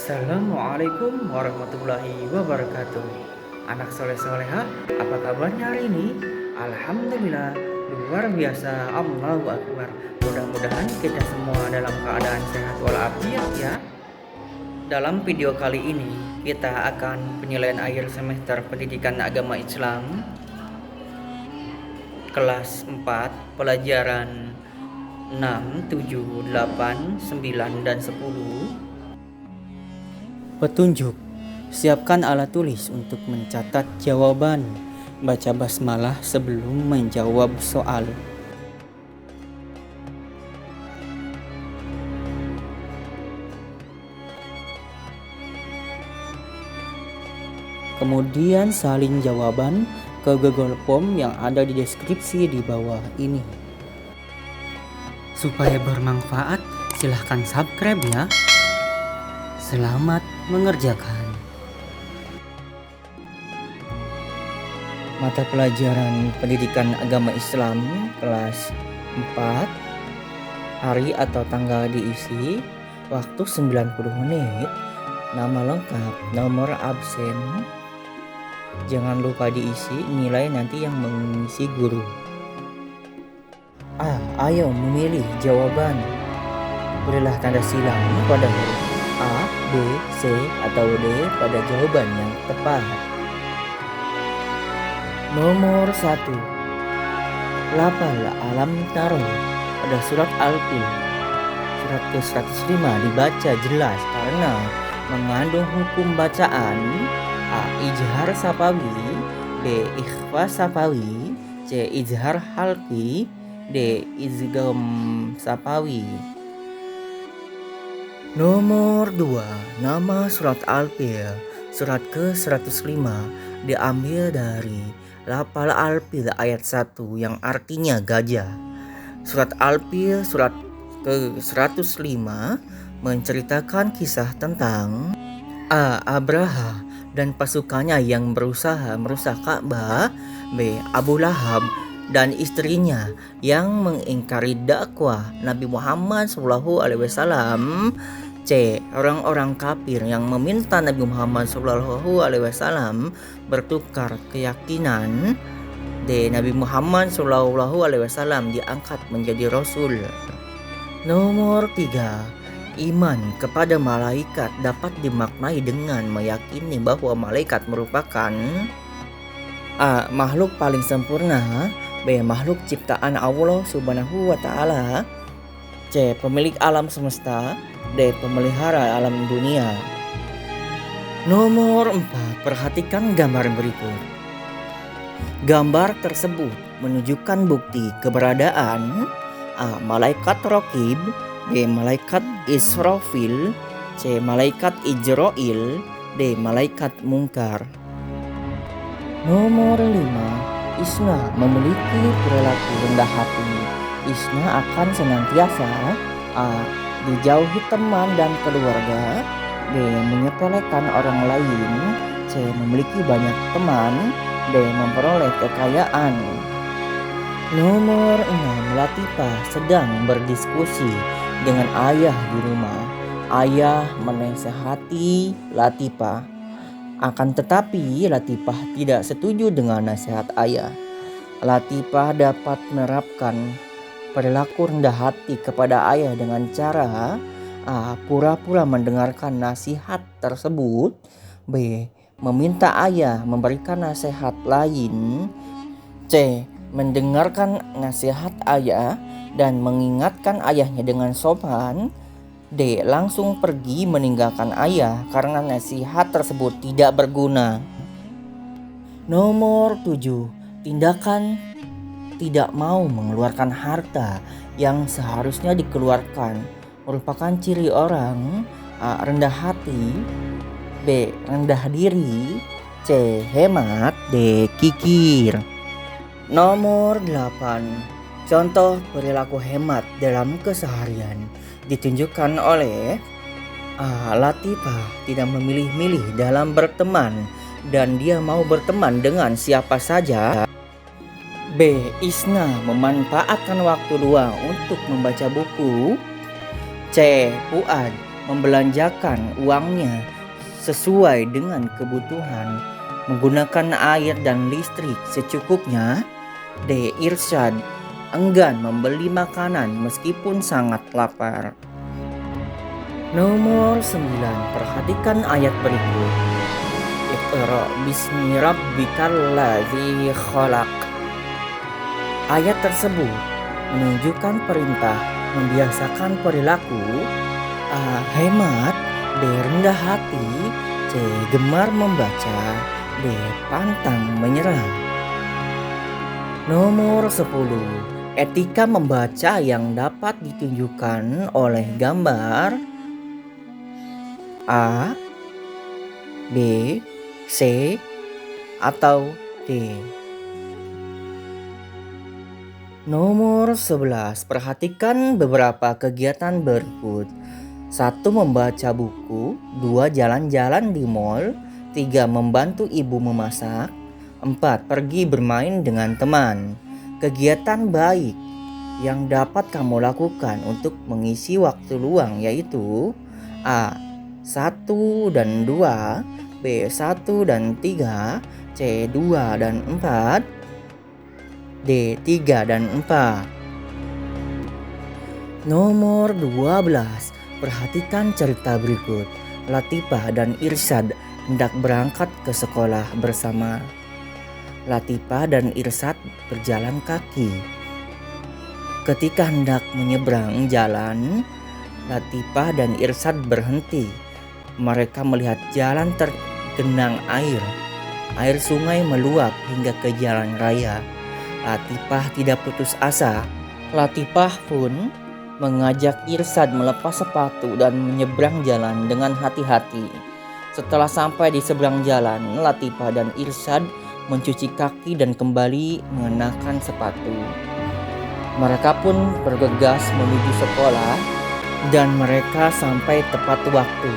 Assalamualaikum warahmatullahi wabarakatuh. Anak soleh-soleha, apa kabarnya hari ini? Alhamdulillah, luar biasa, Allahu Akbar. Mudah-mudahan kita semua dalam keadaan sehat walafiat ya. Dalam video kali ini, kita akan penilaian akhir semester pendidikan agama Islam kelas 4, pelajaran 6, 7, 8, 9, dan 10. Petunjuk. Siapkan alat tulis untuk mencatat jawaban. Baca basmalah sebelum menjawab soal. Kemudian salin jawaban ke Google Form yang ada di deskripsi di bawah ini. Supaya bermanfaat, silahkan subscribe ya. Selamat mengerjakan. Mata pelajaran pendidikan agama Islam kelas 4. Hari atau tanggal diisi, waktu 90 menit, nama lengkap, nomor absen. Jangan lupa diisi, nilai nanti yang mengisi guru. Ayo memilih jawaban. Berilah tanda silang pada huruf A, B, C, atau D pada jawaban yang tepat. Nomor 1. Lafal alam taro pada surat Al-Fil. Surat ke-105 dibaca jelas karena mengandung hukum bacaan. A. Ijhar safawi, B. Ikhfa safawi, C. Ijhar halqi, D. Izgham safawi. Nomor 2. Nama surat Al-Fil, surat ke-105, diambil dari lafal Al-Fil ayat 1 yang artinya gajah. Surat Al-Fil surat ke-105 menceritakan kisah tentang A. Abraha dan pasukannya yang berusaha merusak Ka'bah, B. Abu Lahab dan istrinya yang mengingkari dakwah Nabi Muhammad SAW, C. Orang-orang kafir yang meminta Nabi Muhammad SAW bertukar keyakinan, D. Nabi Muhammad SAW diangkat menjadi Rasul. Nomor 3. Iman kepada malaikat dapat dimaknai dengan meyakini bahwa malaikat merupakan A. Makhluk paling sempurna, B. Makhluk ciptaan Allah Subhanahu wa Ta'ala, C. Pemilik alam semesta, D. Pemelihara alam dunia. Nomor 4. Perhatikan gambar berikut. Gambar tersebut menunjukkan bukti keberadaan A. Malaikat Raqib, B. Malaikat Israfil, C. Malaikat Ijrail, D. Malaikat Munkar. Nomor 5. Isna memiliki perilaku rendah hati. Isna akan senantiasa A. dijauhi teman dan keluarga, B. menyepelekan orang lain, C. memiliki banyak teman, D. memperoleh kekayaan. Nomor 6. Latifah sedang berdiskusi dengan ayah di rumah. Ayah menasehati Latifah. Akan tetapi Latifah tidak setuju dengan nasihat ayah. Latifah dapat menerapkan perilaku rendah hati kepada ayah dengan cara A. pura-pura mendengarkan nasihat tersebut, B. meminta ayah memberikan nasihat lain, C. mendengarkan nasihat ayah dan mengingatkan ayahnya dengan sopan, D. langsung pergi meninggalkan ayah karena nasihat tersebut tidak berguna. Nomor 7. Tindakan tidak mau mengeluarkan harta yang seharusnya dikeluarkan merupakan ciri orang A. rendah hati, B. rendah diri, C. hemat, D. kikir. Nomor 8. Contoh perilaku hemat dalam keseharian ditunjukkan oleh A. Latifah tidak memilih-milih dalam berteman dan dia mau berteman dengan siapa saja. B. Isna memanfaatkan waktu luang untuk membaca buku. C. Fuad membelanjakan uangnya sesuai dengan kebutuhan, menggunakan air dan listrik secukupnya. D. Irsyad enggan membeli makanan meskipun sangat lapar. Nomor 9, perhatikan ayat berikut. Iqra bismi rabbikal ladzi khalaq. Ayat tersebut menunjukkan perintah membiasakan perilaku A. Hemat, B. Rendah hati, C. Gemar membaca, D. Pantang menyerah. Nomor 10, etika membaca yang dapat ditunjukkan oleh gambar A, B, C, atau D. Nomor 11, perhatikan beberapa kegiatan berikut. 1. Membaca buku. 2. Jalan-jalan di mall. 3. Membantu ibu memasak. 4. Pergi bermain dengan teman. Kegiatan baik yang dapat kamu lakukan untuk mengisi waktu luang yaitu A. 1 dan 2, B. 1 dan 3, C. 2 dan 4, D. 3 dan 4. Nomor 12, perhatikan cerita berikut. Latifah dan Irsyad hendak berangkat ke sekolah bersama. Latifah dan Irsyad berjalan kaki. Ketika hendak menyeberang jalan, Latifah dan Irsyad berhenti. Mereka melihat jalan tergenang air. Air sungai meluap hingga ke jalan raya. Latifah tidak putus asa. Latifah pun mengajak Irsyad melepas sepatu dan menyeberang jalan dengan hati-hati. Setelah sampai di seberang jalan, Latifah dan Irsyad mencuci kaki dan kembali mengenakan sepatu. Mereka pun bergegas menuju sekolah dan mereka sampai tepat waktu.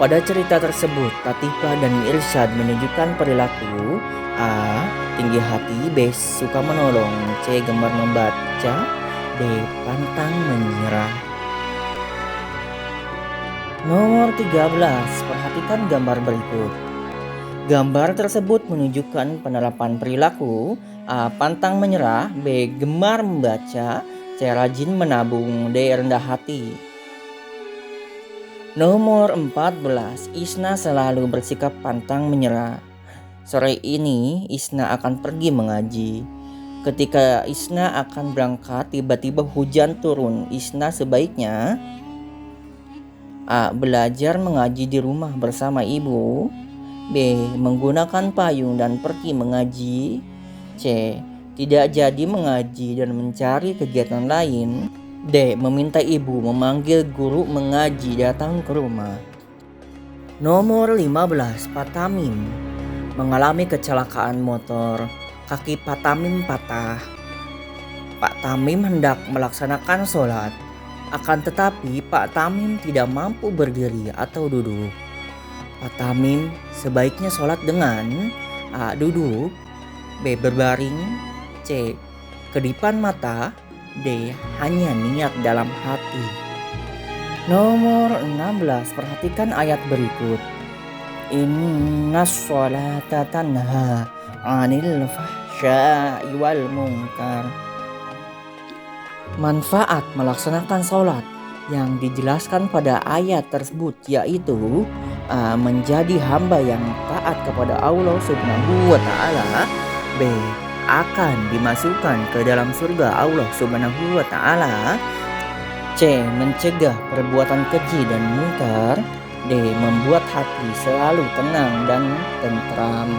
Pada cerita tersebut, Latifah dan Irsyad menunjukkan perilaku A. Tinggi hati, B. Suka menolong, C. Gemar membaca, D. Pantang menyerah. Nomor 13, perhatikan gambar berikut. Gambar tersebut menunjukkan penerapan perilaku A. Pantang menyerah, B. Gemar membaca, C. Rajin menabung, D. Rendah hati. Nomor 14, Isna selalu bersikap pantang menyerah. Sore ini Isna akan pergi mengaji. Ketika Isna akan berangkat, tiba-tiba hujan turun. Isna sebaiknya A. Belajar mengaji di rumah bersama ibu, B. Menggunakan payung dan pergi mengaji, C. Tidak jadi mengaji dan mencari kegiatan lain, D. Meminta ibu memanggil guru mengaji datang ke rumah. Nomor 15, Pak Tamim mengalami kecelakaan motor. Kaki Pak Tamim patah. Pak Tamim hendak melaksanakan sholat. Akan tetapi Pak Tamim tidak mampu berdiri atau duduk. Pak Tamim sebaiknya sholat dengan A. Duduk, B. Berbaring, C. Kedipan mata, D. Hanya niat dalam hati. Nomor 16, perhatikan ayat berikut. Innas sholata tanha 'anil fahsya'i wal munkar. Manfaat melaksanakan sholat yang dijelaskan pada ayat tersebut yaitu A. Menjadi hamba yang taat kepada Allah Subhanahu wa Ta'ala, B. Akan dimasukkan ke dalam surga Allah Subhanahu wa Ta'ala, C. Mencegah perbuatan keji dan munkar, D. Membuat hati selalu tenang dan tentram.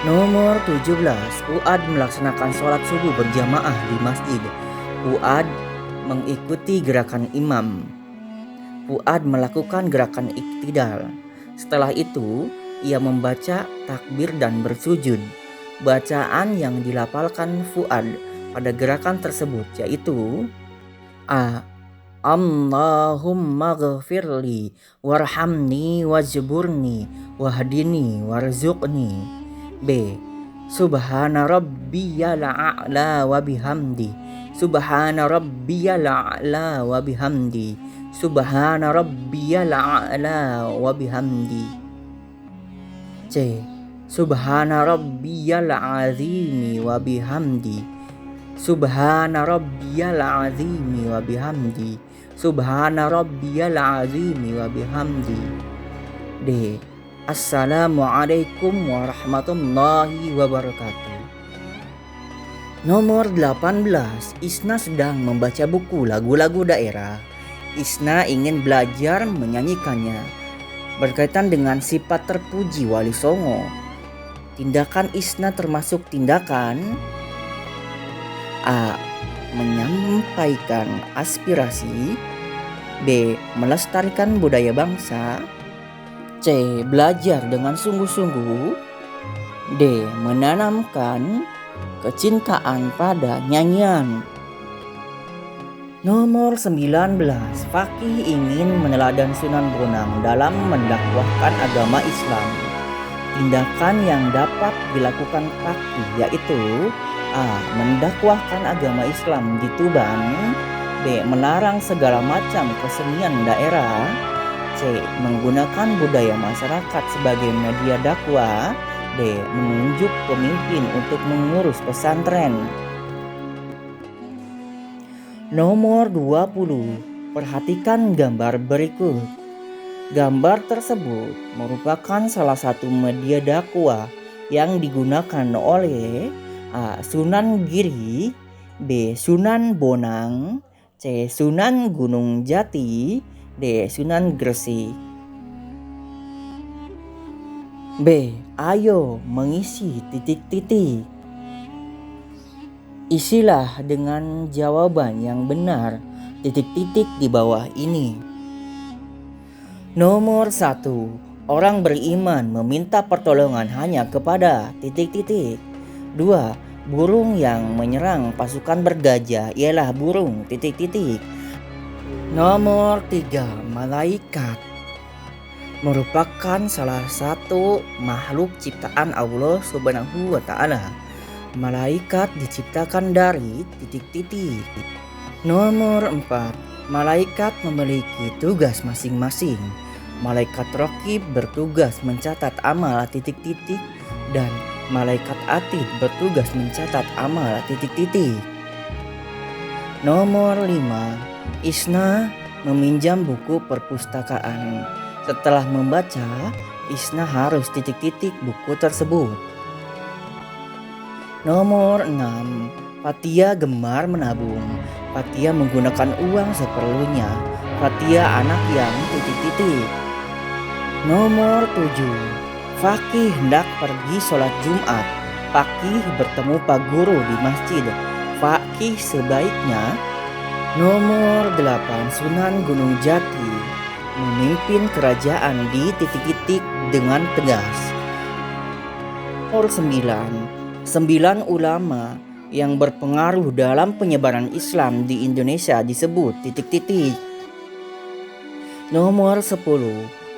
Nomor 17, Fuad melaksanakan sholat subuh berjamaah di masjid. Fuad mengikuti gerakan imam. Fuad melakukan gerakan iktidal. Setelah itu, ia membaca takbir dan bersujud. Bacaan yang dilafalkan Fuad pada gerakan tersebut yaitu A. Allahumma ghafirli warhamni wajburni wahdini warzuqni, B. Subhana rabbiyal a'la wa bihamdi, Subhana rabbiyal a'la wa bihamdi, Subhana rabbiyal a'la wa bihamdi. C. Subhana rabbiyal azimi wa bihamdi. Subhana rabbiyal azimi wa bihamdi. Subhana rabbiyal azimi wa bihamdi. D. Assalamualaikum warahmatullahi wabarakatuh. Nomor 18. Isna sedang membaca buku lagu-lagu daerah. Isna ingin belajar menyanyikannya. Berkaitan dengan sifat terpuji Wali Songo. Tindakan Isna termasuk tindakan A. Menyampaikan aspirasi. B. Melestarikan budaya bangsa. C. Belajar dengan sungguh-sungguh. D. Menanamkan kecintaan pada nyanyian. Nomor 19. Fakih ingin meneladan Sunan Bonang dalam mendakwahkan agama Islam. Tindakan yang dapat dilakukan Fakih yaitu A. Mendakwahkan agama Islam di Tuban. B. Melarang segala macam kesenian daerah. C. Menggunakan budaya masyarakat sebagai media dakwah. D. Menunjuk pemimpin untuk mengurus pesantren. Nomor 20. Perhatikan gambar berikut. Gambar tersebut merupakan salah satu media dakwah yang digunakan oleh A. Sunan Giri. B. Sunan Bonang. C. Sunan Gunung Jati. D. Sunan Gresik. B. Ayo mengisi titik-titik. Isilah dengan jawaban yang benar titik-titik di bawah ini. Nomor 1. Orang beriman meminta pertolongan hanya kepada titik-titik. 2. Burung yang menyerang pasukan bergajah ialah burung titik-titik. Nomor 3. Malaikat merupakan salah satu makhluk ciptaan Allah Subhanahu wa Ta'ala. Malaikat diciptakan dari titik-titik. Nomor 4. Malaikat memiliki tugas masing-masing. Malaikat Raqib bertugas mencatat amal titik-titik dan malaikat Atid bertugas mencatat amal titik-titik. Nomor 5. Isna meminjam buku perpustakaan. Setelah membaca, Isna harus titik-titik buku tersebut. Nomor 6. Fatia gemar menabung. Fatia menggunakan uang seperlunya. Fatia anak yang titik-titik. Nomor 7. Fakih hendak pergi sholat Jumat. Fakih bertemu Pak Guru di masjid. Fakih sebaiknya. Nomor 8. Sunan Gunung Jati memimpin kerajaan di titik-titik dengan tegas. Nomor 9. 9 ulama yang berpengaruh dalam penyebaran Islam di Indonesia disebut titik-titik. Nomor 10.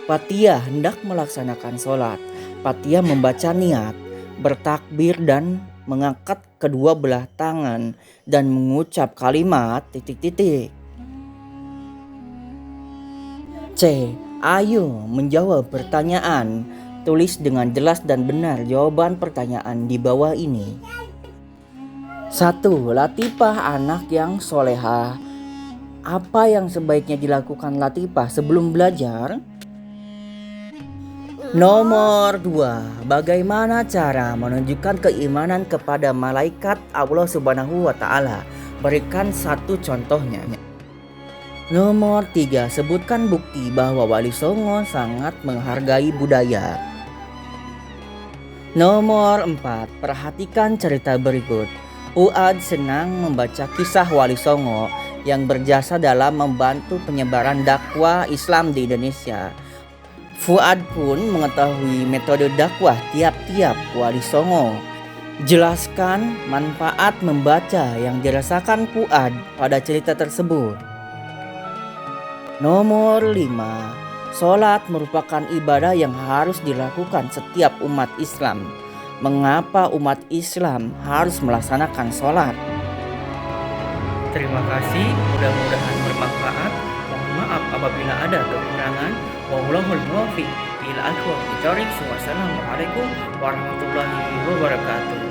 Fatia hendak melaksanakan sholat. Fatia membaca niat, bertakbir dan mengangkat kedua belah tangan dan mengucap kalimat titik-titik. C. Ayo menjawab pertanyaan. Tulis dengan jelas dan benar jawaban pertanyaan di bawah ini. 1. Latifah anak yang solehah. Apa yang sebaiknya dilakukan Latifah sebelum belajar? Nomor 2. Bagaimana cara menunjukkan keimanan kepada malaikat Allah Subhanahu wa Ta'ala? Berikan satu contohnya. Nomor 3. Sebutkan bukti bahwa Wali Songo sangat menghargai budaya. Nomor 4. Perhatikan cerita berikut. Fuad senang membaca kisah Wali Songo yang berjasa dalam membantu penyebaran dakwah Islam di Indonesia. Fuad pun mengetahui metode dakwah tiap-tiap Wali Songo. Jelaskan manfaat membaca yang dirasakan Fuad pada cerita tersebut. Nomor 5. Sholat merupakan ibadah yang harus dilakukan setiap umat Islam. Mengapa umat Islam harus melaksanakan sholat? Terima kasih, mudah-mudahan bermanfaat. Mohon maaf apabila ada kekurangan. Wallahul muwaffiq ila aqwamit thoriq. Wassalamualaikum warahmatullahi wabarakatuh.